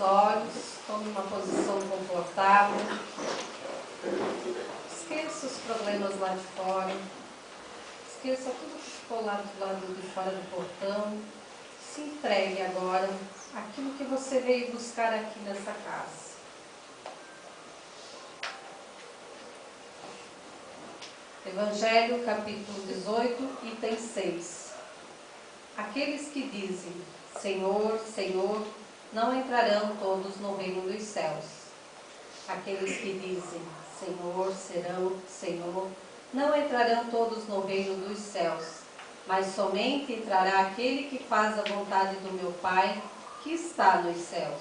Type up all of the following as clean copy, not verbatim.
seus olhos, tome uma posição confortável. Esqueça os problemas lá de fora. Esqueça tudo que ficou lá do lado de fora do portão. Se entregue agora àquilo que você veio buscar aqui nessa casa. Evangelho, capítulo 18, item 6. Aqueles que dizem, Senhor, Senhor, não entrarão todos no reino dos céus. Aqueles que dizem, Senhor, Senhor, não entrarão todos no reino dos céus, mas somente entrará aquele que faz a vontade do meu Pai, que está nos céus.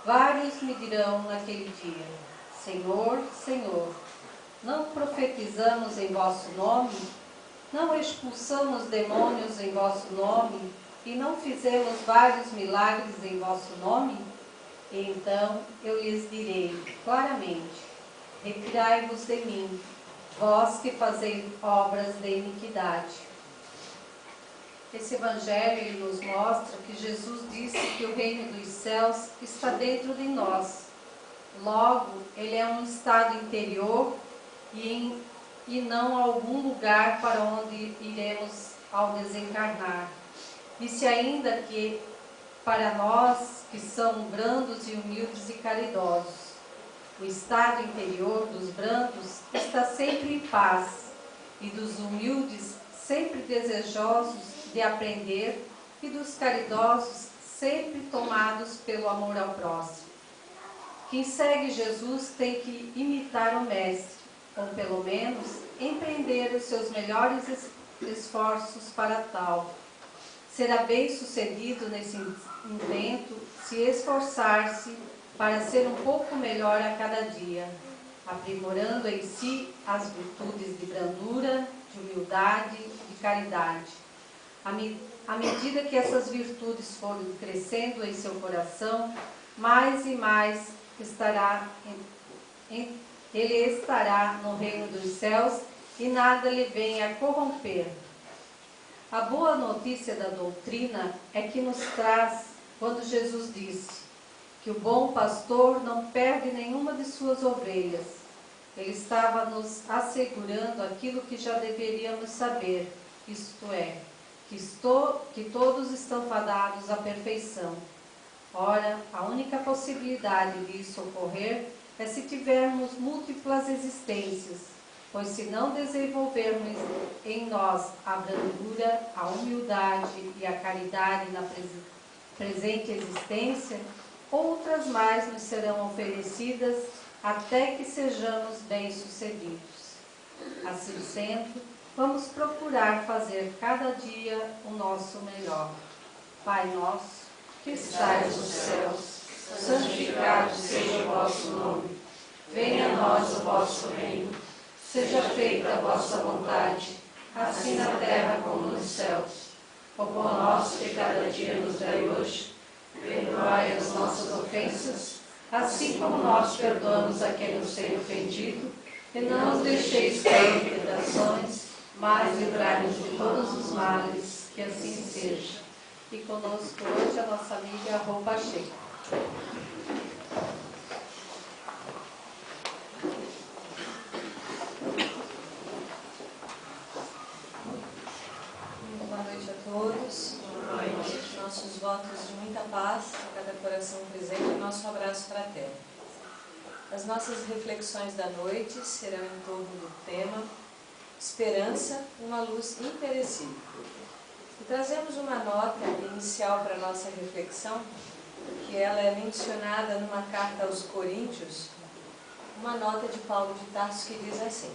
Vários me dirão naquele dia, Senhor, Senhor, não profetizamos em vosso nome? Não expulsamos demônios em vosso nome? E não fizemos vários milagres em vosso nome? E então eu lhes direi claramente, retirai-vos de mim, vós que fazeis obras de iniquidade. Esse evangelho ele nos mostra que Jesus disse que o reino dos céus está dentro de nós. Logo, ele é um estado interior e não algum lugar para onde iremos ao desencarnar. Disse ainda que para nós que são brandos e humildes e caridosos, o estado interior dos brandos está sempre em paz e dos humildes sempre desejosos de aprender e dos caridosos sempre tomados pelo amor ao próximo. Quem segue Jesus tem que imitar o Mestre, ou pelo menos empreender os seus melhores esforços para tal. Será bem sucedido nesse intento se esforçar-se para ser um pouco melhor a cada dia, aprimorando em si as virtudes de brandura, de humildade e de caridade. À medida que essas virtudes forem crescendo em seu coração, mais e mais ele estará no reino dos céus e nada lhe venha corromper. A boa notícia da doutrina é que nos traz quando Jesus disse que o bom pastor não perde nenhuma de suas ovelhas. Ele estava nos assegurando aquilo que já deveríamos saber, isto é, que todos estão fadados à perfeição. Ora, a única possibilidade disso ocorrer é se tivermos múltiplas existências, pois se não desenvolvermos em nós a brandura, a humildade e a caridade na presente existência, outras mais nos serão oferecidas até que sejamos bem-sucedidos. Assim sendo, vamos procurar fazer cada dia o nosso melhor. Pai nosso, que estais nos céus, santificado seja o vosso nome. Venha a nós o vosso reino. Seja feita a vossa vontade, assim na terra como nos céus. O pão nosso de cada dia nos dai hoje. Perdoai as nossas ofensas, assim como nós perdoamos a quem nos tem ofendido. E não nos deixeis cair em tentações, mas livrai-nos de todos os males, que assim seja. E conosco hoje a nossa amiga Rô Pacheco. Boa noite a todos. Boa noite. Nossos votos de muita paz a cada coração presente e nosso abraço fraterno. As nossas reflexões da noite serão em torno do tema Esperança, uma luz imperecível. E trazemos uma nota inicial para a nossa reflexão, que ela é mencionada numa carta aos Coríntios, uma nota de Paulo de Tarso que diz assim: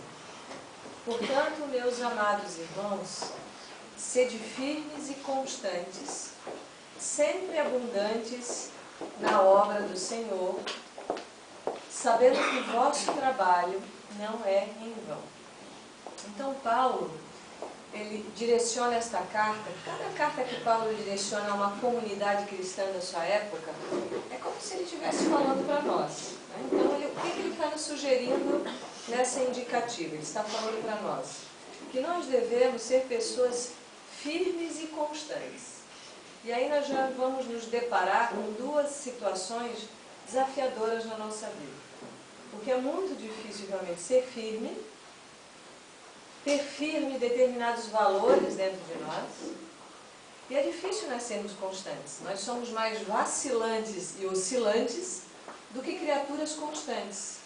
Portanto, meus amados irmãos, sede firmes e constantes, sempre abundantes na obra do Senhor, sabendo que o vosso trabalho não é em vão. Então, Paulo, ele direciona esta carta, cada carta que Paulo direciona a uma comunidade cristã da sua época, é como se ele estivesse falando para nós. Né? Então, o que ele está nos sugerindo nessa indicativa? Ele está falando para nós que nós devemos ser pessoas firmes e constantes. E aí nós já vamos nos deparar com duas situações desafiadoras na nossa vida. Porque é muito difícil realmente ser firme, ter firme determinados valores dentro de nós, e é difícil nós sermos constantes. Nós somos mais vacilantes e oscilantes do que criaturas constantes.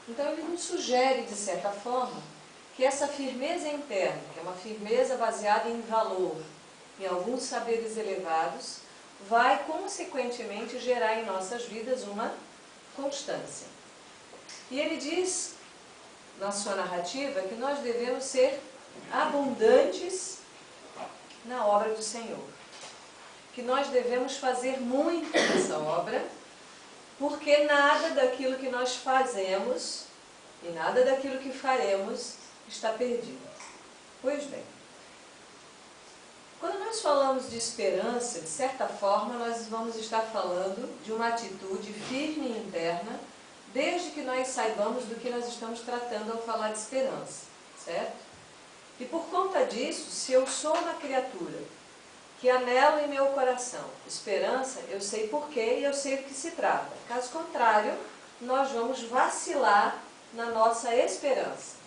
Então ele nos sugere, de certa forma, que essa firmeza interna, que é uma firmeza baseada em valor, em alguns saberes elevados, vai consequentemente gerar em nossas vidas uma constância. E ele diz, na sua narrativa, que nós devemos ser abundantes na obra do Senhor. Que nós devemos fazer muito nessa obra, porque nada daquilo que nós fazemos e nada daquilo que faremos está perdido. Pois bem, quando nós falamos de esperança, de certa forma, nós vamos estar falando de uma atitude firme e interna, desde que nós saibamos do que nós estamos tratando ao falar de esperança, certo? E por conta disso, se eu sou uma criatura que anelo em meu coração esperança, eu sei porquê e eu sei do que se trata. Caso contrário, nós vamos vacilar na nossa esperança.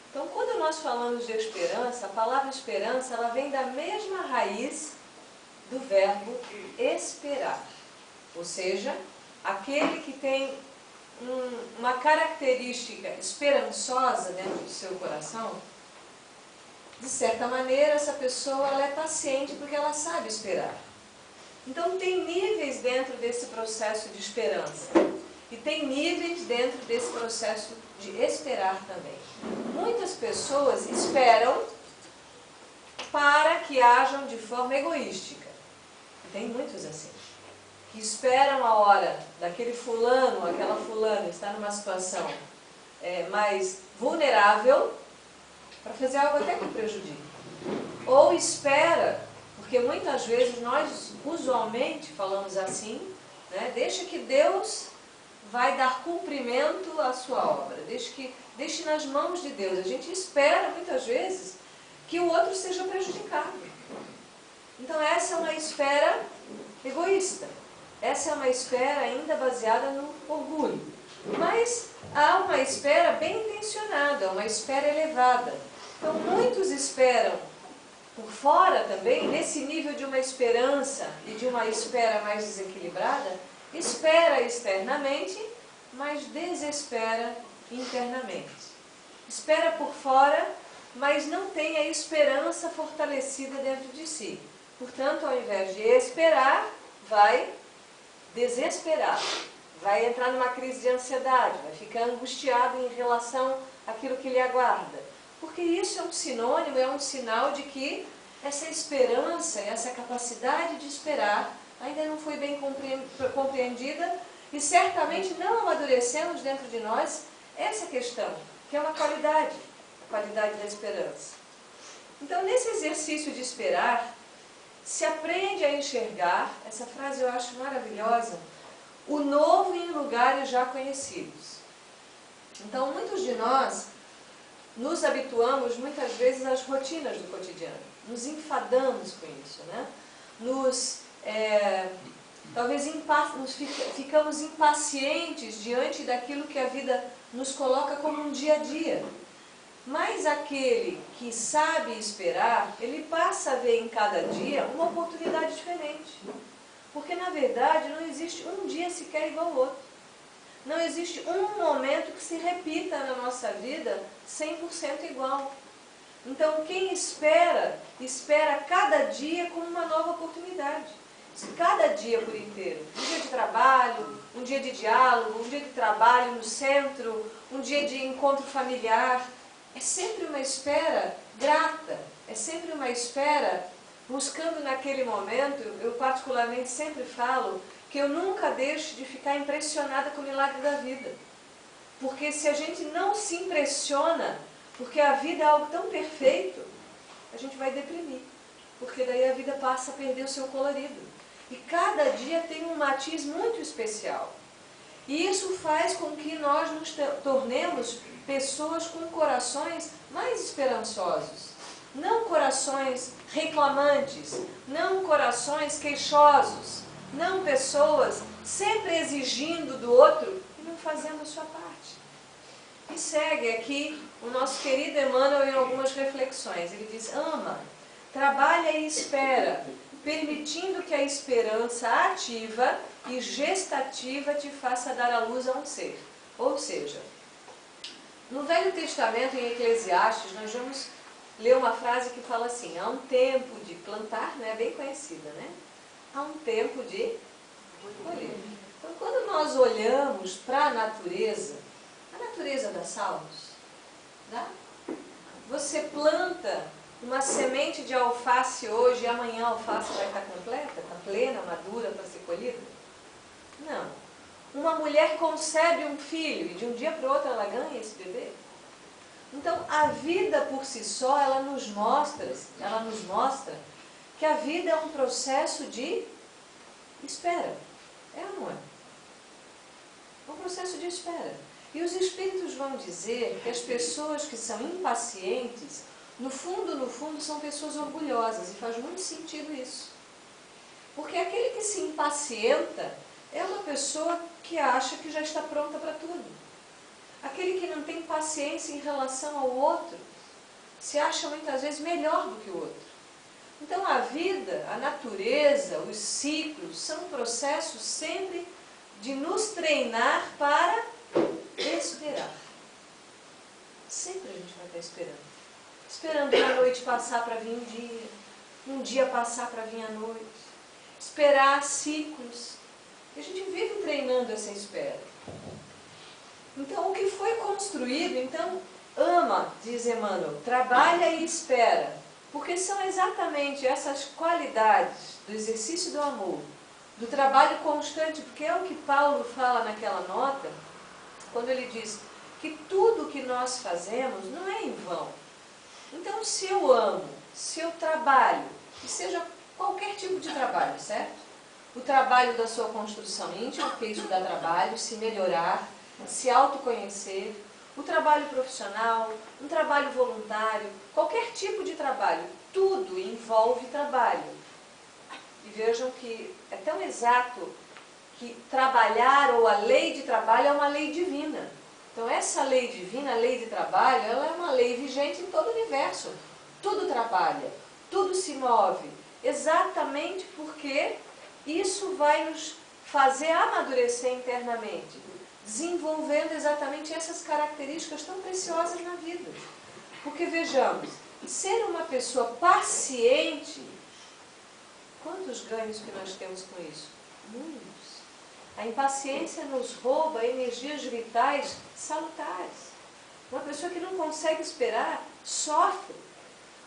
Então, quando nós falamos de esperança, a palavra esperança, ela vem da mesma raiz do verbo esperar. Ou seja, aquele que tem uma característica esperançosa dentro do seu coração, de certa maneira, essa pessoa ela é paciente porque ela sabe esperar. Então, tem níveis dentro desse processo de esperança. E tem níveis dentro desse processo de esperar também. Muitas pessoas esperam para que ajam de forma egoística. E tem muitos assim. Que esperam a hora daquele fulano ou aquela fulana estar numa situação mais vulnerável para fazer algo até que prejudique. Ou espera, porque muitas vezes nós usualmente falamos assim, né, deixa que Deus vai dar cumprimento à sua obra, deixe nas mãos de Deus. A gente espera muitas vezes que o outro seja prejudicado. Então essa é uma espera egoísta. Essa é uma espera ainda baseada no orgulho. Mas há uma espera bem intencionada, uma espera elevada. Então muitos esperam por fora também, nesse nível de uma esperança e de uma espera mais desequilibrada, espera externamente, mas desespera internamente. Espera por fora, mas não tem a esperança fortalecida dentro de si. Portanto, ao invés de esperar, vai desesperar, vai entrar numa crise de ansiedade, vai ficar angustiado em relação àquilo que lhe aguarda. Porque isso é um sinônimo, é um sinal de que essa esperança, essa capacidade de esperar ainda não foi bem compreendida e certamente não amadurecemos dentro de nós essa questão, que é uma qualidade, a qualidade da esperança. Então, nesse exercício de esperar, se aprende a enxergar, essa frase eu acho maravilhosa, o novo em lugares já conhecidos. Então, muitos de nós nos habituamos muitas vezes às rotinas do cotidiano, nos enfadamos com isso, né? Talvez ficamos impacientes diante daquilo que a vida nos coloca como um dia a dia. Mas aquele que sabe esperar, ele passa a ver em cada dia uma oportunidade diferente. Porque, na verdade, não existe um dia sequer igual ao outro. Não existe um momento que se repita na nossa vida 100% igual. Então, quem espera, espera cada dia como uma nova oportunidade. Cada dia por inteiro. Um dia de trabalho, um dia de diálogo, um dia de trabalho no centro, um dia de encontro familiar. É sempre uma espera grata, é sempre uma espera buscando naquele momento. Eu particularmente sempre falo que eu nunca deixo de ficar impressionada com o milagre da vida. Porque se a gente não se impressiona, porque a vida é algo tão perfeito, a gente vai deprimir. Porque daí a vida passa a perder o seu colorido. E cada dia tem um matiz muito especial. E isso faz com que nós nos tornemos pessoas com corações mais esperançosos. não corações reclamantes, não corações queixosos, não pessoas sempre exigindo do outro e não fazendo a sua parte. E segue aqui o nosso querido Emmanuel em algumas reflexões. Ele diz: ama, trabalha e espera, permitindo que a esperança ativa e gestativa te faça dar à luz a um ser. Ou seja, no Velho Testamento, em Eclesiastes, nós vamos ler uma frase que fala assim: há um tempo de plantar, né, bem conhecida, né? Há um tempo de colher. Então, quando nós olhamos para a natureza dá salmos, tá? Você planta uma semente de alface hoje e amanhã a alface vai estar completa, está plena, madura para ser colhida? Não. Uma mulher concebe um filho e de um dia para o outro ela ganha esse bebê? Então, a vida por si só, ela nos mostra que a vida é um processo de espera. É ou não é? É um processo de espera. E os espíritos vão dizer que as pessoas que são impacientes, no fundo, são pessoas orgulhosas. E faz muito sentido isso. Porque aquele que se impacienta é uma pessoa que acha que já está pronta para tudo. Aquele que não tem paciência em relação ao outro, se acha muitas vezes melhor do que o outro. Então a vida, a natureza, os ciclos, são um processo sempre de nos treinar para esperar. Sempre a gente vai estar esperando. Esperando a noite passar para vir um dia passar para vir a noite. Esperar ciclos. E a gente vive treinando essa espera. Então, o que foi construído, então, ama, diz Emmanuel, trabalha e espera. Porque são exatamente essas qualidades do exercício do amor, do trabalho constante, porque é o que Paulo fala naquela nota, quando ele diz que tudo que nós fazemos não é em vão. Então, se eu amo, se eu trabalho, que seja qualquer tipo de trabalho, certo? O trabalho da sua construção íntima, porque isso dá trabalho, se melhorar, se autoconhecer, o trabalho profissional, um trabalho voluntário, qualquer tipo de trabalho, tudo envolve trabalho. E vejam que é tão exato que trabalhar, ou a lei de trabalho, é uma lei divina. Então essa lei divina, a lei de trabalho, ela é uma lei vigente em todo o universo. Tudo trabalha, tudo se move, exatamente porque isso vai nos fazer amadurecer internamente, desenvolvendo exatamente essas características tão preciosas na vida. Porque vejamos, ser uma pessoa paciente, quantos ganhos que nós temos com isso? Muitos. A impaciência nos rouba energias vitais salutares. Uma pessoa que não consegue esperar, sofre.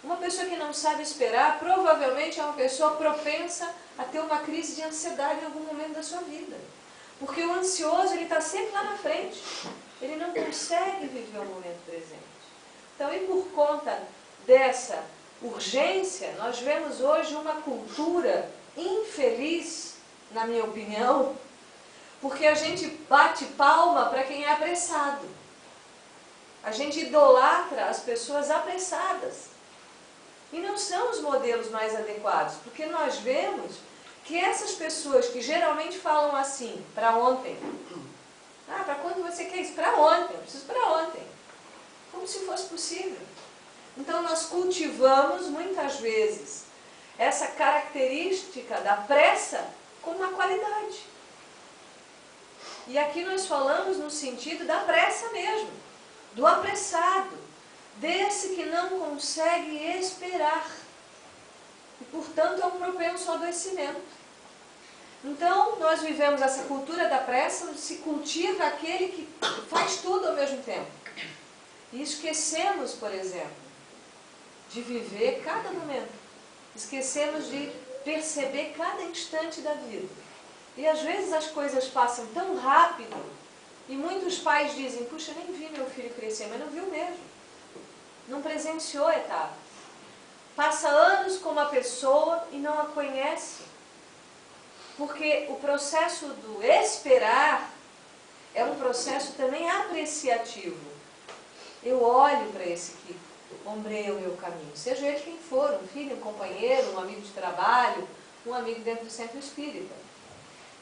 Uma pessoa que não sabe esperar, provavelmente é uma pessoa propensa a ter uma crise de ansiedade em algum momento da sua vida. Porque o ansioso, ele está sempre lá na frente. Ele não consegue viver o momento presente. Então, e por conta dessa urgência, nós vemos hoje uma cultura infeliz, na minha opinião, porque a gente bate palma para quem é apressado. A gente idolatra as pessoas apressadas. E não são os modelos mais adequados, porque nós vemos que essas pessoas que geralmente falam assim, para ontem. Ah, para quando você quer isso? Para ontem, eu preciso para ontem. Como se fosse possível. Então nós cultivamos muitas vezes essa característica da pressa como uma qualidade. E aqui nós falamos no sentido da pressa mesmo, do apressado, desse que não consegue esperar. E, portanto, é um propenso ao adoecimento. Então, nós vivemos essa cultura da pressa, onde se cultiva aquele que faz tudo ao mesmo tempo. E esquecemos, por exemplo, de viver cada momento. Esquecemos de perceber cada instante da vida. E às vezes as coisas passam tão rápido, e muitos pais dizem, puxa, nem vi meu filho crescer, mas não viu mesmo. Não presenciou a etapa. Passa anos com uma pessoa e não a conhece. Porque o processo do esperar é um processo também apreciativo. Eu olho para esse que ombreia o meu caminho. Seja ele quem for, um filho, um companheiro, um amigo de trabalho, um amigo dentro do centro espírita.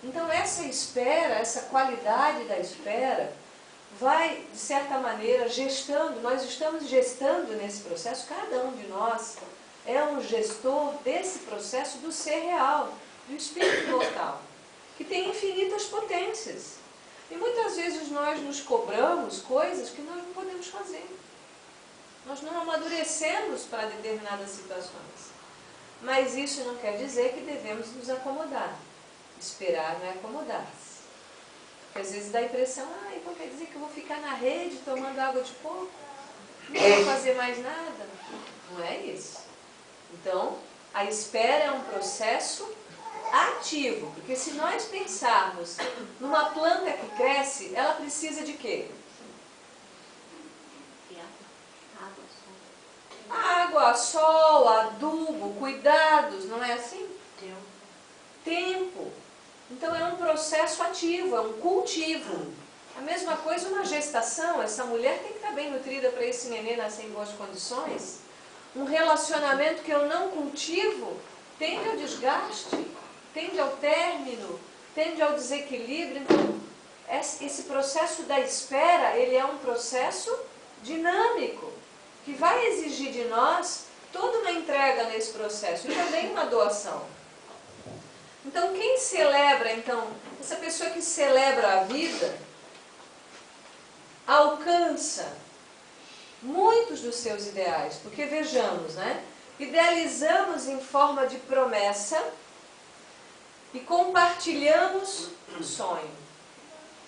Então essa espera, essa qualidade da espera, vai, de certa maneira, gestando, nós estamos gestando nesse processo, cada um de nós é um gestor desse processo do ser real, do espírito imortal, que tem infinitas potências. E muitas vezes nós nos cobramos coisas que nós não podemos fazer. Nós não amadurecemos para determinadas situações. Mas isso não quer dizer que devemos nos acomodar. Esperar não é acomodar-se. Porque às vezes dá a impressão, então quer dizer que eu vou ficar na rede tomando água de coco? Não vou fazer mais nada? Não é isso. Então, a espera é um processo ativo. Porque se nós pensarmos numa planta que cresce, ela precisa de quê? Água, sol, adubo, cuidados, não é assim? Tempo. Então é um processo ativo, é um cultivo. A mesma coisa uma gestação, essa mulher tem que estar bem nutrida para esse nenê nascer em boas condições. Um relacionamento que eu não cultivo tende ao desgaste, tende ao término, tende ao desequilíbrio. Então, esse processo da espera, ele é um processo dinâmico, que vai exigir de nós toda uma entrega nesse processo e também uma doação. Então, quem celebra, essa pessoa que celebra a vida, alcança muitos dos seus ideais, porque vejamos, né? Idealizamos em forma de promessa e compartilhamos o sonho.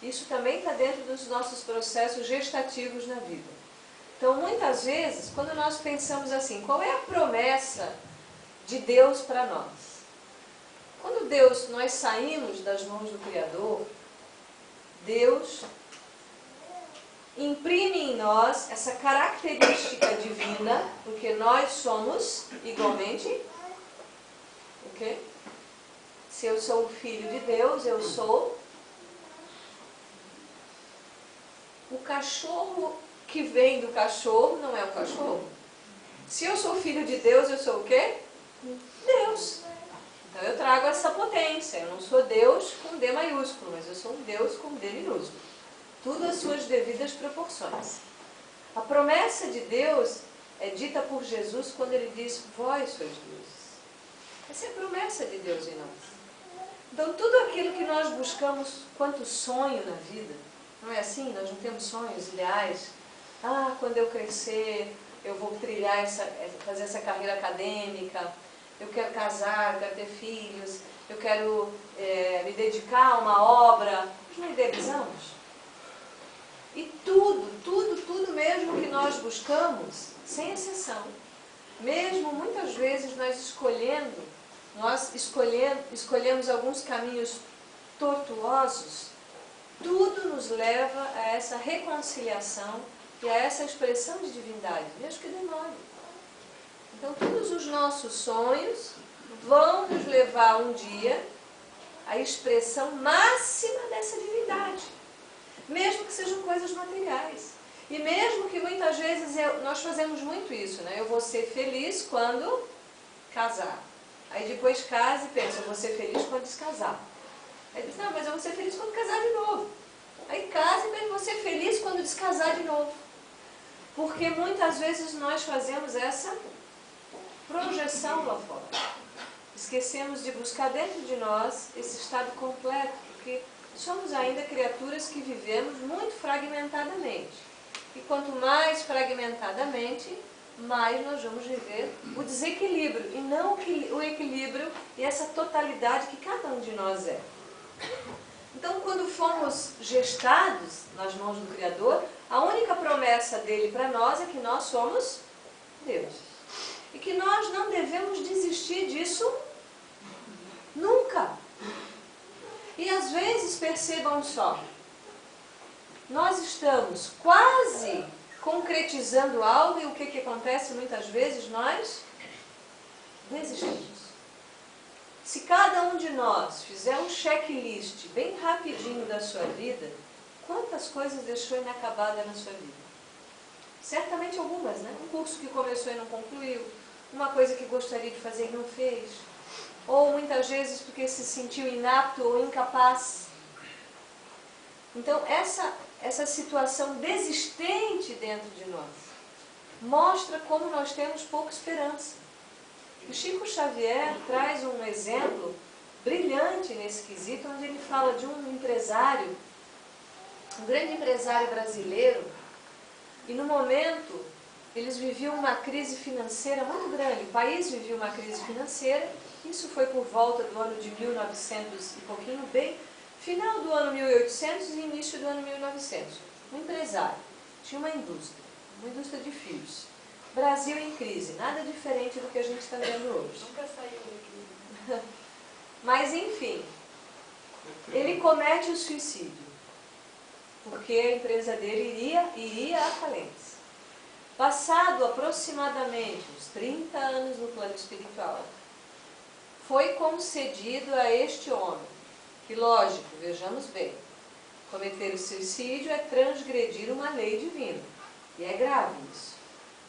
Isso também está dentro dos nossos processos gestativos na vida. Então, muitas vezes, quando nós pensamos assim, qual é a promessa de Deus para nós? Quando nós saímos das mãos do Criador, Deus imprime em nós essa característica divina, porque nós somos igualmente o quê? Se eu sou o filho de Deus, eu sou o cachorro que vem do cachorro, não é o cachorro. Se eu sou filho de Deus, eu sou o quê? Deus. Então eu trago essa potência. Eu não sou Deus com D maiúsculo, mas eu sou um Deus com D minúsculo. Tudo às suas devidas proporções. A promessa de Deus é dita por Jesus quando ele diz, vós sois deuses. Essa é a promessa de Deus em nós. Então tudo aquilo que nós buscamos quanto sonho na vida, não é assim? Nós não temos sonhos, ideais. Quando eu crescer, eu vou trilhar fazer essa carreira acadêmica, eu quero casar, eu quero ter filhos, eu quero me dedicar a uma obra. Nós não idealizamos? E tudo mesmo que nós buscamos, sem exceção. Mesmo muitas vezes nós escolhemos alguns caminhos tortuosos, tudo nos leva a essa reconciliação e a essa expressão de divindade, mesmo que demore. Então todos os nossos sonhos vão nos levar um dia à expressão máxima dessa divindade. Mesmo que sejam coisas materiais. E mesmo que muitas vezes nós fazemos muito isso, né? Eu vou ser feliz quando casar. Aí depois casa e pensa, eu vou ser feliz quando descasar. Aí diz, não, mas eu vou ser feliz quando casar de novo. Aí casa e pensa, eu vou ser feliz quando descasar de novo. Porque muitas vezes nós fazemos essa projeção lá fora. Esquecemos de buscar dentro de nós esse estado completo, porque somos ainda criaturas que vivemos muito fragmentadamente. E quanto mais fragmentadamente, mais nós vamos viver o desequilíbrio, e não o equilíbrio e essa totalidade que cada um de nós é. Então, quando fomos gestados nas mãos do Criador, a única promessa dele para nós é que nós somos Deus. E que nós não devemos desistir disso nunca. E às vezes, percebam só, nós estamos quase concretizando algo e o que acontece muitas vezes? Nós desistimos. Se cada um de nós fizer um checklist bem rapidinho da sua vida, quantas coisas deixou inacabada na sua vida? Certamente algumas, né? Um curso que começou e não concluiu, uma coisa que gostaria de fazer e não fez, ou muitas vezes porque se sentiu inapto ou incapaz. Então, essa situação desistente dentro de nós mostra como nós temos pouca esperança. O Chico Xavier traz um exemplo brilhante nesse quesito, onde ele fala de um empresário, um grande empresário brasileiro, e no momento eles viviam uma crise financeira muito grande, o país vivia uma crise financeira, isso foi por volta do ano de 1900 e pouquinho, bem, final do ano 1800 e início do ano 1900. Um empresário, tinha uma indústria de fios. Brasil em crise, nada diferente do que a gente está vendo hoje. Nunca saiu da crise. Mas enfim, ele comete o suicídio, porque a empresa dele iria à falência. Passado aproximadamente uns 30 anos no plano espiritual, foi concedido a este homem, que lógico, vejamos bem, cometer o suicídio é transgredir uma lei divina, e é grave isso.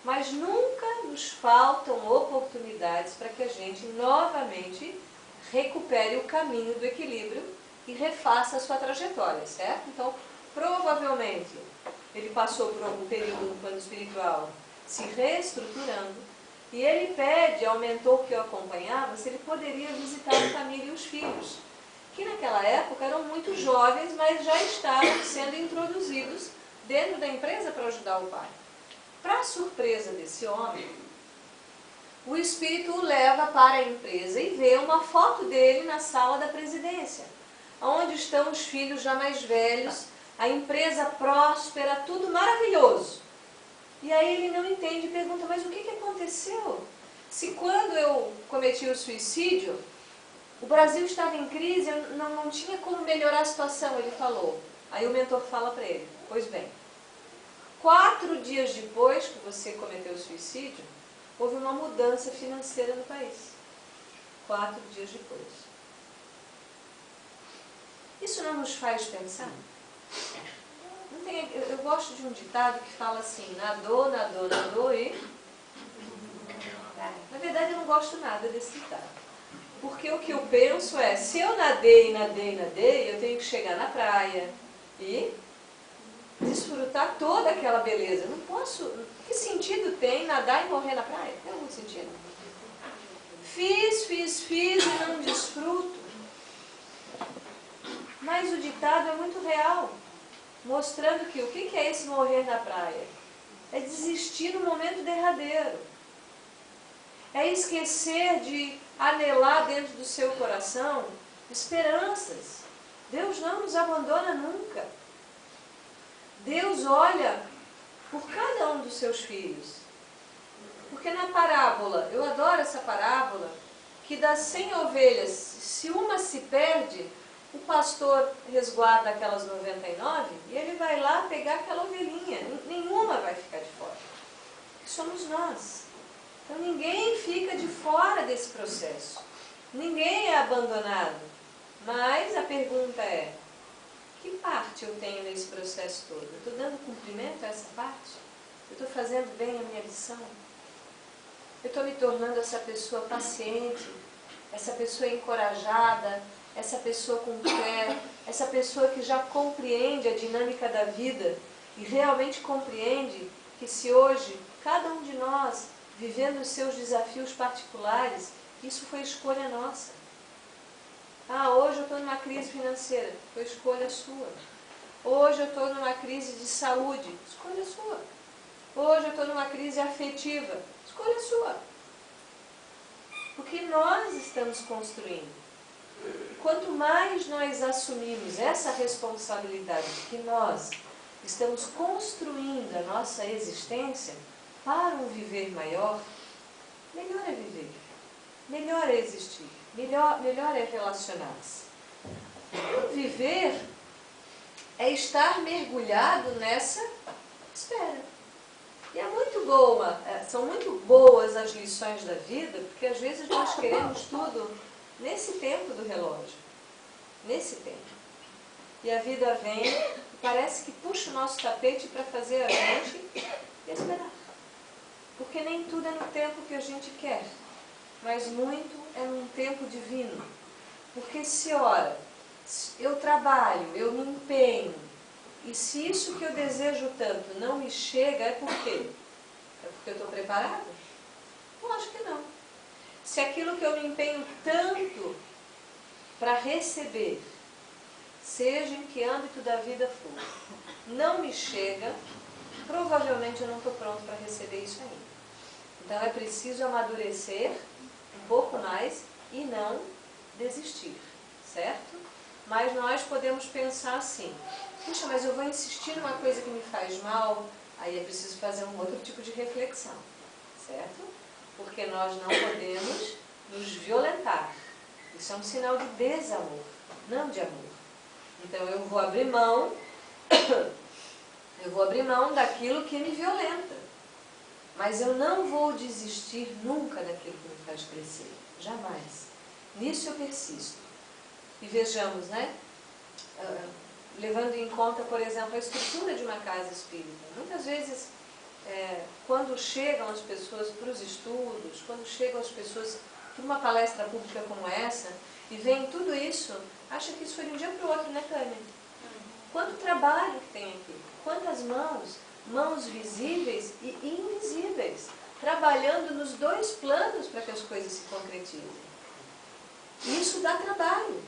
Mas nunca nos faltam oportunidades para que a gente novamente recupere o caminho do equilíbrio e refaça a sua trajetória, certo? Então, provavelmente, ele passou por algum período no plano espiritual se reestruturando e ele pede ao mentor que o acompanhava se ele poderia visitar a família e os filhos, que naquela época eram muito jovens, mas já estavam sendo introduzidos dentro da empresa para ajudar o pai. Para surpresa desse homem, o espírito o leva para a empresa e vê uma foto dele na sala da presidência, onde estão os filhos já mais velhos, a empresa próspera, tudo maravilhoso. E aí ele não entende e pergunta, mas o que aconteceu? Se quando eu cometi o suicídio, o Brasil estava em crise, eu não tinha como melhorar a situação, ele falou. Aí o mentor fala para ele, pois bem, 4 dias depois que você cometeu o suicídio, houve uma mudança financeira no país. 4 dias depois. Isso não nos faz pensar? Não tem, eu gosto de um ditado que fala assim, nadou, nadou, nadou e... Na verdade eu não gosto nada desse ditado. Porque o que eu penso é, se eu nadei, nadei, nadei, eu tenho que chegar na praia e desfrutar toda aquela beleza. Não posso... Que sentido tem nadar e morrer na praia? Tem algum sentido? Fiz e não desfruto. Mas o ditado é muito real, mostrando que o que é esse morrer na praia? É desistir no momento derradeiro. É esquecer de anelar dentro do seu coração esperanças. Deus não nos abandona nunca. Deus olha por cada um dos seus filhos. Porque na parábola, eu adoro essa parábola, que das 100 ovelhas, se uma se perde, o pastor resguarda aquelas 99 e ele vai lá pegar aquela ovelhinha. Nenhuma vai ficar de fora. Somos nós. Então ninguém fica de fora desse processo. Ninguém é abandonado. Mas a pergunta é, que parte eu tenho nesse processo todo? Eu estou dando cumprimento a essa parte? Eu estou fazendo bem a minha missão? Eu estou me tornando essa pessoa paciente, essa pessoa encorajada, essa pessoa com fé, essa pessoa que já compreende a dinâmica da vida e realmente compreende que se hoje, cada um de nós, vivendo os seus desafios particulares, isso foi escolha nossa. Ah, hoje eu estou numa crise financeira, foi escolha sua. Hoje eu estou numa crise de saúde, escolha sua. Hoje eu estou numa crise afetiva, escolha sua. Porque nós estamos construindo. Quanto mais nós assumimos essa responsabilidade de que nós estamos construindo a nossa existência para um viver maior, melhor é viver, melhor é existir, melhor é relacionar-se. Viver é estar mergulhado nessa espera. E é muito boa, são muito boas as lições da vida, porque às vezes nós queremos tudo nesse tempo do relógio, nesse tempo. E a vida vem e parece que puxa o nosso tapete para fazer a gente Esperar. Porque nem tudo é no tempo que a gente quer, mas muito é num tempo divino. Porque se ora, eu trabalho, eu me empenho, e se isso que eu desejo tanto não me chega, é por quê? É porque eu estou preparado? Lógico que não. Se aquilo que eu me empenho tanto para receber, seja em que âmbito da vida for, não me chega, provavelmente eu não estou pronto para receber isso ainda. Então é preciso amadurecer um pouco mais e não desistir, certo? Mas nós podemos pensar assim, puxa, mas eu vou insistir numa coisa que me faz mal, aí é preciso fazer um outro tipo de reflexão, certo? Porque nós não podemos nos violentar. Isso é um sinal de desamor, não de amor. Então eu vou abrir mão daquilo que me violenta. Mas eu não vou desistir nunca daquilo que me faz crescer. Jamais. Nisso eu persisto. E vejamos, né? Levando em conta, por exemplo, a estrutura de uma casa espírita. Muitas vezes, quando chegam as pessoas para os estudos, quando chegam as pessoas para uma palestra pública como essa, e veem tudo isso, acha que isso foi de um dia para o outro, né, Tânia? Quanto trabalho que tem aqui, quantas mãos visíveis e invisíveis, trabalhando nos dois planos para que as coisas se concretizem. Isso dá trabalho.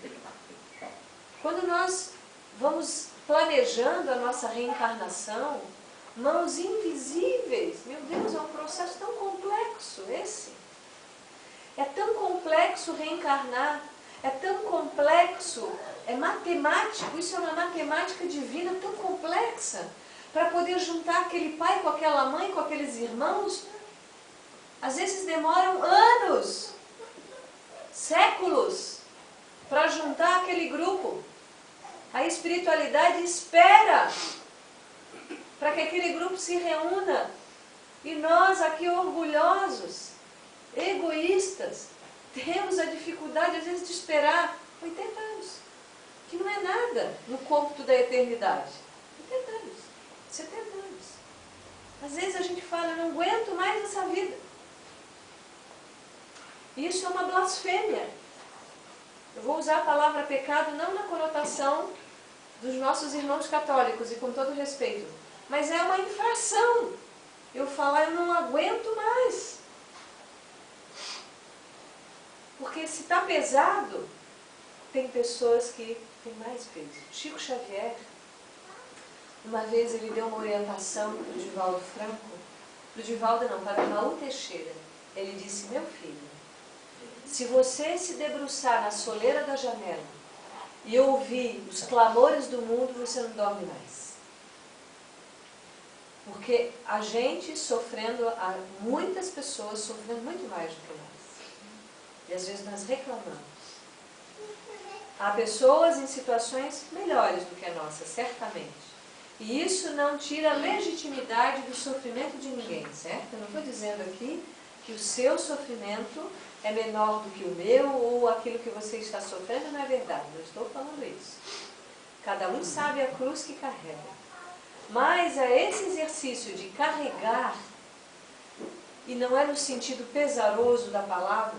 Quando nós vamos planejando a nossa reencarnação, mãos invisíveis, meu Deus, é um processo tão complexo esse. É tão complexo reencarnar, é tão complexo, é matemático, isso é uma matemática divina tão complexa, para poder juntar aquele pai com aquela mãe, com aqueles irmãos, às vezes demoram anos, séculos, para juntar aquele grupo. A espiritualidade espera para que aquele grupo se reúna. E nós aqui orgulhosos, egoístas, temos a dificuldade às vezes de esperar 80 anos, que não é nada no cômputo da eternidade. 80 anos, 70 anos. Às vezes a gente fala, eu não aguento mais essa vida. Isso é uma blasfêmia. Eu vou usar a palavra pecado não na conotação dos nossos irmãos católicos, e com todo respeito, mas é uma infração eu falar, eu não aguento mais. Porque se está pesado, tem pessoas que têm mais peso. Chico Xavier, uma vez ele deu uma orientação para o Divaldo Franco, para o Divaldo não, para o Raul Teixeira. Ele disse, meu filho, se você se debruçar na soleira da janela e ouvir os clamores do mundo, você não dorme mais. Porque a gente sofrendo, muitas pessoas sofrendo muito mais do que nós. E às vezes nós reclamamos. Há pessoas em situações melhores do que a nossa, certamente. E isso não tira a legitimidade do sofrimento de ninguém, certo? Eu não estou dizendo aqui que o seu sofrimento é menor do que o meu, ou aquilo que você está sofrendo não é verdade. Não estou falando isso. Cada um sabe a cruz que carrega. Mas é esse exercício de carregar, e não é no sentido pesaroso da palavra,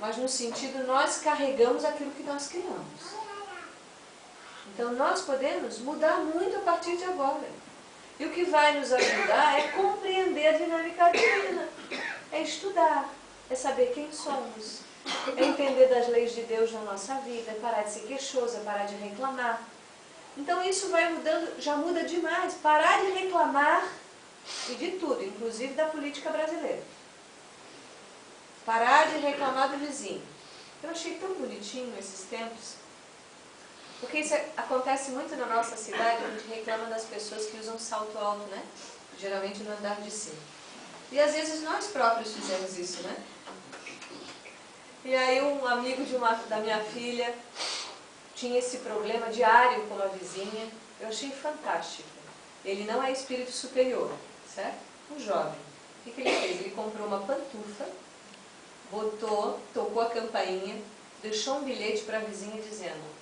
mas no sentido nós carregamos aquilo que nós criamos. Então nós podemos mudar muito a partir de agora. E o que vai nos ajudar é compreender a dinâmica divina. É estudar, é saber quem somos, é entender das leis de Deus na nossa vida, é parar de ser queixoso, é parar de reclamar. Então isso vai mudando, já muda demais. Parar de reclamar, e de tudo, inclusive da política brasileira. Parar de reclamar do vizinho. Eu achei tão bonitinho esses tempos, porque isso acontece muito na nossa cidade, a gente reclama das pessoas que usam salto alto, né? Geralmente no andar de cima. E às vezes nós próprios fizemos isso, né? E aí um amigo da minha filha tinha esse problema diário com a vizinha. Eu achei fantástico. Ele não é espírito superior, certo? Um jovem. O que ele fez? Ele comprou uma pantufa, botou, tocou a campainha, deixou um bilhete para a vizinha dizendo: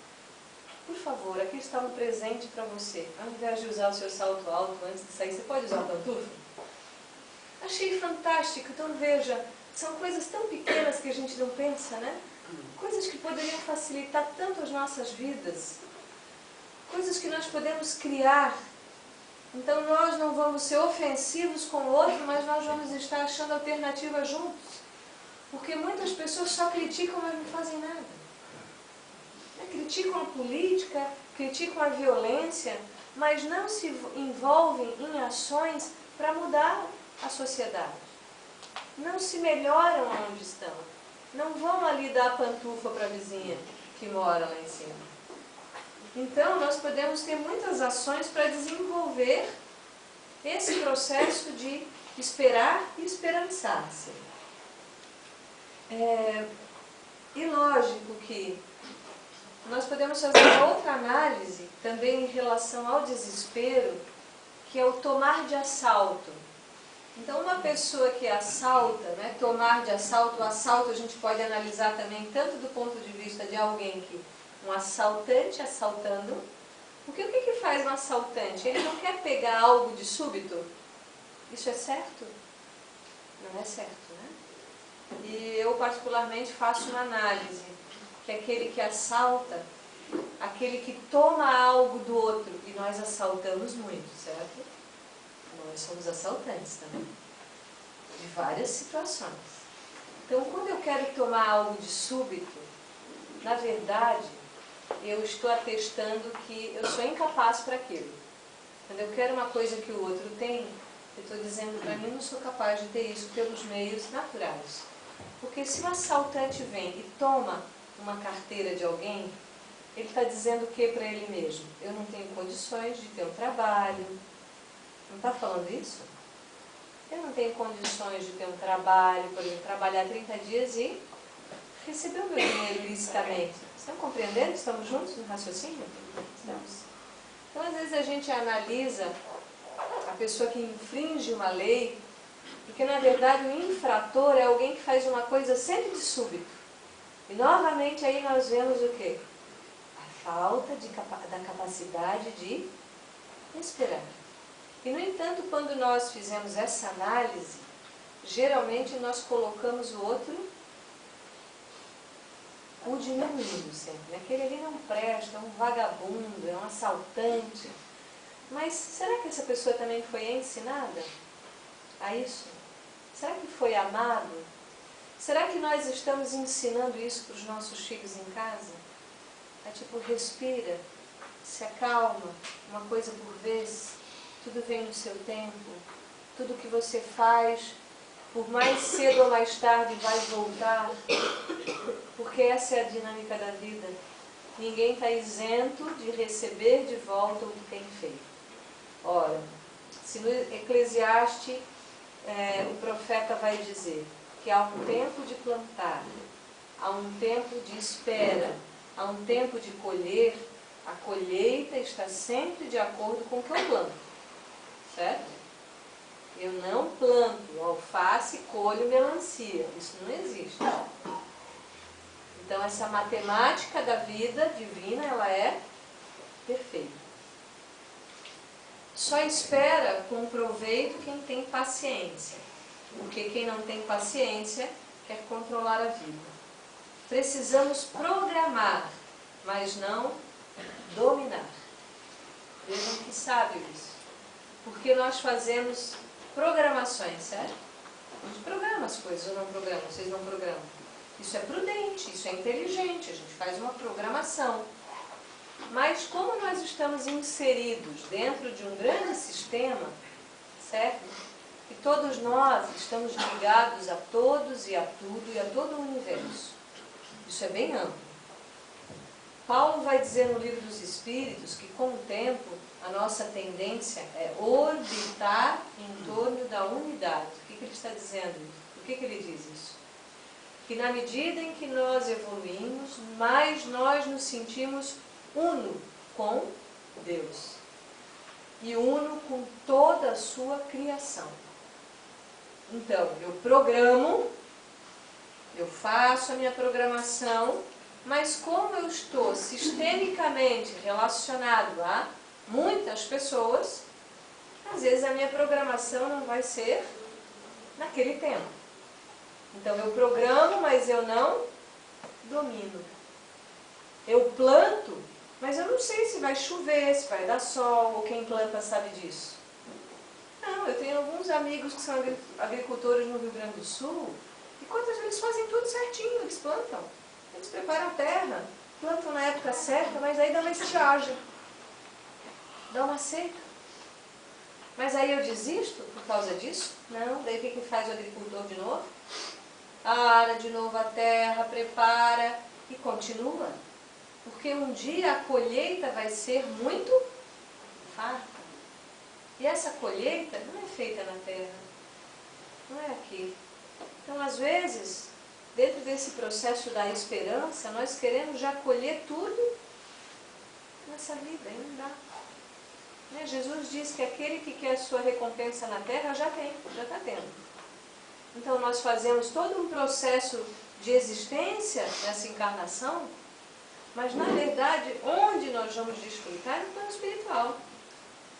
por favor, aqui está um presente para você. Ao invés de usar o seu salto alto antes de sair, você pode usar a pantufa? Achei fantástico. Então veja, são coisas tão pequenas que a gente não pensa, né? Coisas que poderiam facilitar tanto as nossas vidas. Coisas que nós podemos criar. Então nós não vamos ser ofensivos com o outro, mas nós vamos estar achando alternativas juntos. Porque muitas pessoas só criticam, mas não fazem nada. Criticam a política, criticam a violência, mas não se envolvem em ações para mudar a sociedade. Não se melhoram onde estão. Não vão ali dar pantufa para a vizinha que mora lá em cima. Então, nós podemos ter muitas ações para desenvolver esse processo de esperar e esperançar-se. E lógico que nós podemos fazer uma outra análise também em relação ao desespero, que é o tomar de assalto. Então, uma pessoa que assalta, né, tomar de assalto, o assalto a gente pode analisar também tanto do ponto de vista de alguém que, um assaltante assaltando, porque o que faz um assaltante? Ele não quer pegar algo de súbito. Isso é certo? Não é certo, né? E eu particularmente faço uma análise, que é aquele que assalta, aquele que toma algo do outro, e nós assaltamos muito, certo? Nós somos assaltantes também, de várias situações. Então, quando eu quero tomar algo de súbito, na verdade, eu estou atestando que eu sou incapaz para aquilo. Quando eu quero uma coisa que o outro tem, eu estou dizendo para mim, não sou capaz de ter isso pelos meios naturais. Porque se um assaltante vem e toma uma carteira de alguém, ele está dizendo o que para ele mesmo? Eu não tenho condições de ter um trabalho. Não está falando isso? Eu não tenho condições de ter um trabalho, por exemplo, trabalhar 30 dias e receber o meu dinheiro licitamente. Estão compreendendo? Estamos juntos no raciocínio? Estamos. Então, às vezes a gente analisa a pessoa que infringe uma lei, porque na verdade o infrator é alguém que faz uma coisa sempre de súbito. E novamente aí nós vemos o quê? A falta da capacidade de esperar. E no entanto, quando nós fizemos essa análise, geralmente nós colocamos o outro, o diminuindo sempre. Aquele ali não presta, é um vagabundo, é um assaltante. Mas será que essa pessoa também foi ensinada a isso? Será que foi amado? Será que nós estamos ensinando isso para os nossos filhos em casa? É tipo, respira, se acalma, uma coisa por vez, tudo vem no seu tempo, tudo que você faz, por mais cedo ou mais tarde vai voltar, porque essa é a dinâmica da vida. Ninguém está isento de receber de volta o que tem feito. Ora, se no Eclesiastes o profeta vai dizer que há um tempo de plantar, há um tempo de espera, há um tempo de colher, a colheita está sempre de acordo com o que eu planto, certo? Eu não planto alface, colho melancia, isso não existe. Então essa matemática da vida divina, ela é perfeita. Só espera com proveito quem tem paciência, porque quem não tem paciência quer controlar a vida. Precisamos programar, mas não dominar. Vejam que sábio isso. Porque nós fazemos programações, certo? A gente programa as coisas ou não programa, vocês não programam. Isso é prudente, isso é inteligente, a gente faz uma programação. Mas como nós estamos inseridos dentro de um grande sistema, certo? E todos nós estamos ligados a todos e a tudo e a todo o universo. Isso é bem amplo. Paulo vai dizer no Livro dos Espíritos que com o tempo a nossa tendência é orbitar em torno da unidade. O que ele está dizendo? Por que ele diz isso? Que na medida em que nós evoluímos, mais nós nos sentimos uno com Deus e uno com toda a sua criação. Então, eu programo, eu faço a minha programação, mas como eu estou sistemicamente relacionado a muitas pessoas, às vezes a minha programação não vai ser naquele tempo. Então eu programo, mas eu não domino. Eu planto, mas eu não sei se vai chover, se vai dar sol, ou quem planta sabe disso. Não, eu tenho alguns amigos que são agricultores no Rio Grande do Sul, e quantas vezes fazem tudo certinho, eles plantam. Eles preparam a terra, plantam na época certa, mas aí dá uma estiagem, dá uma seca. Mas aí eu desisto por causa disso? Não, daí o que faz o agricultor de novo? Ara de novo a terra, prepara e continua. Porque um dia a colheita vai ser muito farta. E essa colheita não é feita na terra, não é aqui. Então, às vezes, dentro desse processo da esperança, nós queremos já colher tudo nessa vida, e não dá. Jesus diz que aquele que quer a sua recompensa na terra já tem, já está tendo. Então, nós fazemos todo um processo de existência nessa encarnação, mas, na verdade, onde nós vamos desfrutar é no plano espiritual.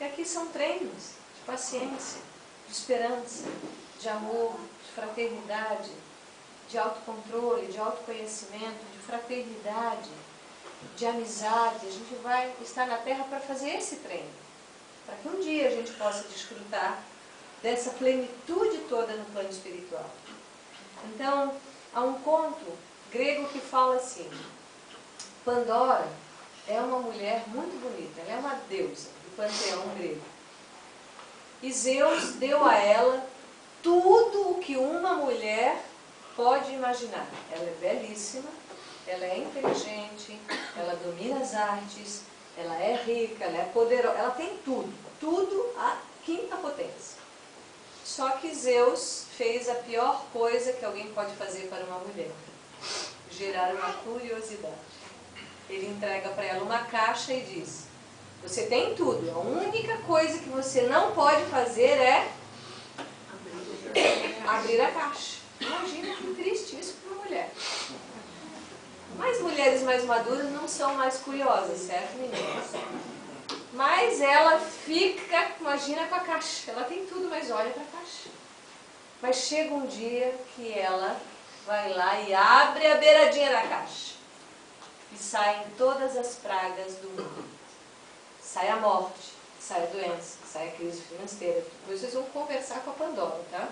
E aqui são treinos de paciência, de esperança, de amor, de fraternidade, de autocontrole, de autoconhecimento, de fraternidade, de amizade. A gente vai estar na Terra para fazer esse treino, para que um dia a gente possa desfrutar dessa plenitude toda no plano espiritual. Então, há um conto grego que fala assim: Pandora é uma mulher muito bonita, ela é uma deusa do panteão grego. E Zeus deu a ela tudo o que uma mulher pode imaginar. Ela é belíssima, ela é inteligente, ela domina as artes, ela é rica, ela é poderosa, ela tem tudo, tudo a quinta potência. Só que Zeus fez a pior coisa que alguém pode fazer para uma mulher: gerar uma curiosidade. Ele entrega para ela uma caixa e diz: você tem tudo, a única coisa que você não pode fazer é abrir a caixa. Imagina que triste isso para uma mulher. Mas mulheres mais maduras não são mais curiosas, certo, meninas? Mas ela fica, imagina, com a caixa. Ela tem tudo, mas olha para a caixa. Mas chega um dia que ela vai lá e abre a beiradinha da caixa. E saem todas as pragas do mundo. Sai a morte, sai a doença, sai a crise financeira. Depois vocês vão conversar com a Pandora, tá?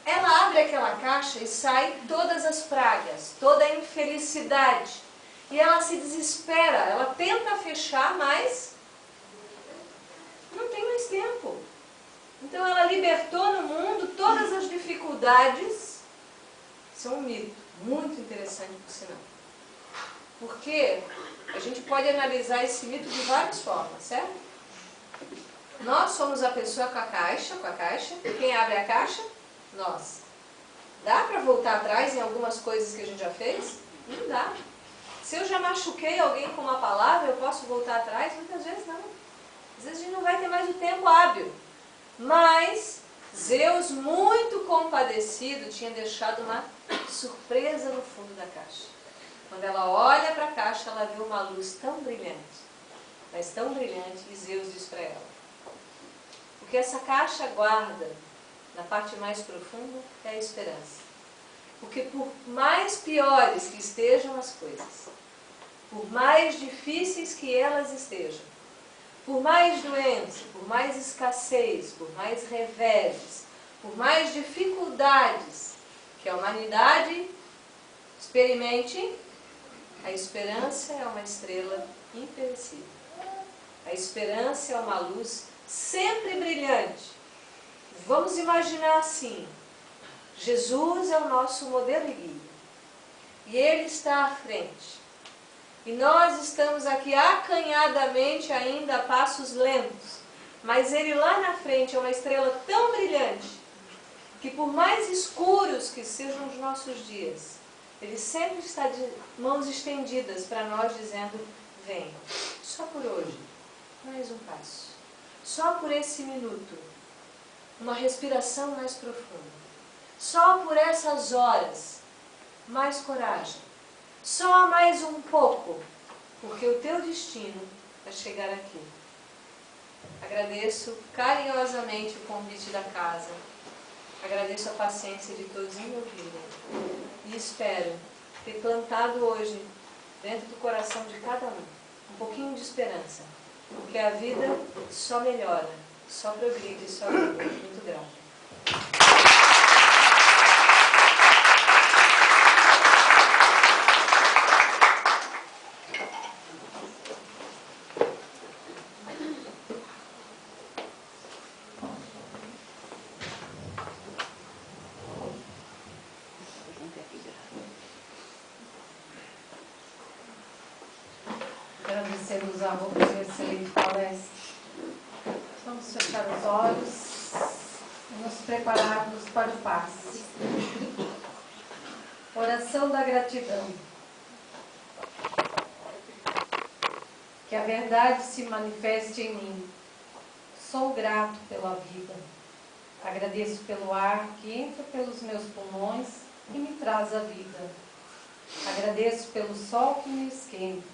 Ela abre aquela caixa e sai todas as pragas, toda a infelicidade. E ela se desespera, ela tenta fechar, mas não tem mais tempo. Então ela libertou no mundo todas as dificuldades. Isso é um mito, muito interessante por sinal. Porque a gente pode analisar esse mito de várias formas, certo? Nós somos a pessoa com a caixa. Quem abre a caixa? Nós. Dá para voltar atrás em algumas coisas que a gente já fez? Não dá. Se eu já machuquei alguém com uma palavra, eu posso voltar atrás? Muitas vezes não. Às vezes a gente não vai ter mais o tempo hábil. Mas Zeus, muito compadecido, tinha deixado uma surpresa no fundo da caixa. Quando ela olha para a caixa, ela vê uma luz tão brilhante, mas tão brilhante, e Zeus diz para ela: o que essa caixa guarda, na parte mais profunda, é a esperança. Porque por mais piores que estejam as coisas, por mais difíceis que elas estejam, por mais doença, por mais escassez, por mais reveses, por mais dificuldades que a humanidade experimente, a esperança é uma estrela imperecível. A esperança é uma luz sempre brilhante. Vamos imaginar assim: Jesus é o nosso modelo e guia. E Ele está à frente. E nós estamos aqui acanhadamente ainda a passos lentos. Mas Ele lá na frente é uma estrela tão brilhante que, por mais escuros que sejam os nossos dias, Ele sempre está de mãos estendidas para nós, dizendo: vem, só por hoje, mais um passo. Só por esse minuto, uma respiração mais profunda. Só por essas horas, mais coragem. Só mais um pouco, porque o teu destino é chegar aqui. Agradeço carinhosamente o convite da casa. Agradeço a paciência de todos em me ouvirem. E espero ter plantado hoje, dentro do coração de cada um pouquinho de esperança. Porque a vida só melhora, só progride, só muda. Muito grata. Agradecemos a Rubens e a excelente palestra. Vamos fechar os olhos e nos prepararmos para o passe. Oração da gratidão. Que a verdade se manifeste em mim. Sou grato pela vida. Agradeço pelo ar que entra pelos meus pulmões e me traz a vida. Agradeço pelo sol que me esquenta.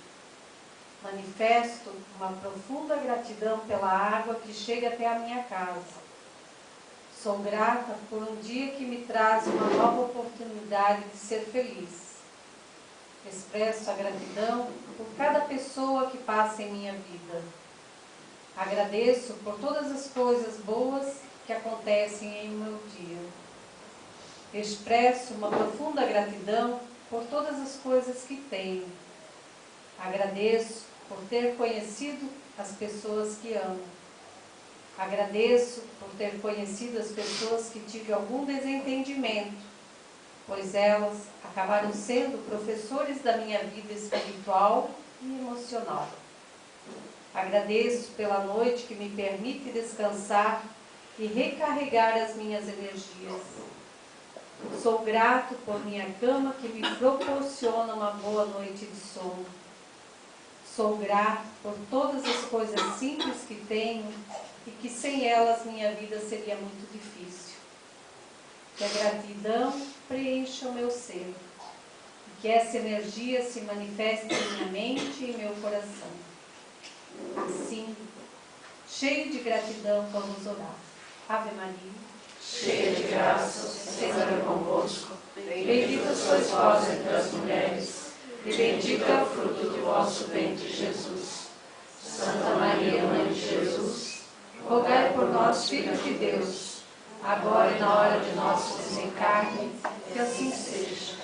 Manifesto uma profunda gratidão pela água que chega até a minha casa. Sou grata por um dia que me traz uma nova oportunidade de ser feliz. Expresso a gratidão por cada pessoa que passa em minha vida. Agradeço por todas as coisas boas que acontecem em meu dia. Expresso uma profunda gratidão por todas as coisas que tenho. Agradeço por ter conhecido as pessoas que amo. Agradeço por ter conhecido as pessoas que tive algum desentendimento, pois elas acabaram sendo professores da minha vida espiritual e emocional. Agradeço pela noite que me permite descansar e recarregar as minhas energias. Sou grato por minha cama que me proporciona uma boa noite de sono. Sou grato por todas as coisas simples que tenho e que sem elas minha vida seria muito difícil. Que a gratidão preencha o meu ser e que essa energia se manifeste em minha mente e em meu coração. Assim, cheio de gratidão, vamos orar. Ave Maria, cheia de graça, o Senhor é convosco. Bendita sois vós entre as mulheres, e bendito é o fruto do vosso ventre, Jesus. Santa Maria, Mãe de Jesus, rogai por nós, filhos de Deus, agora e na hora de nosso desencarne, que assim seja.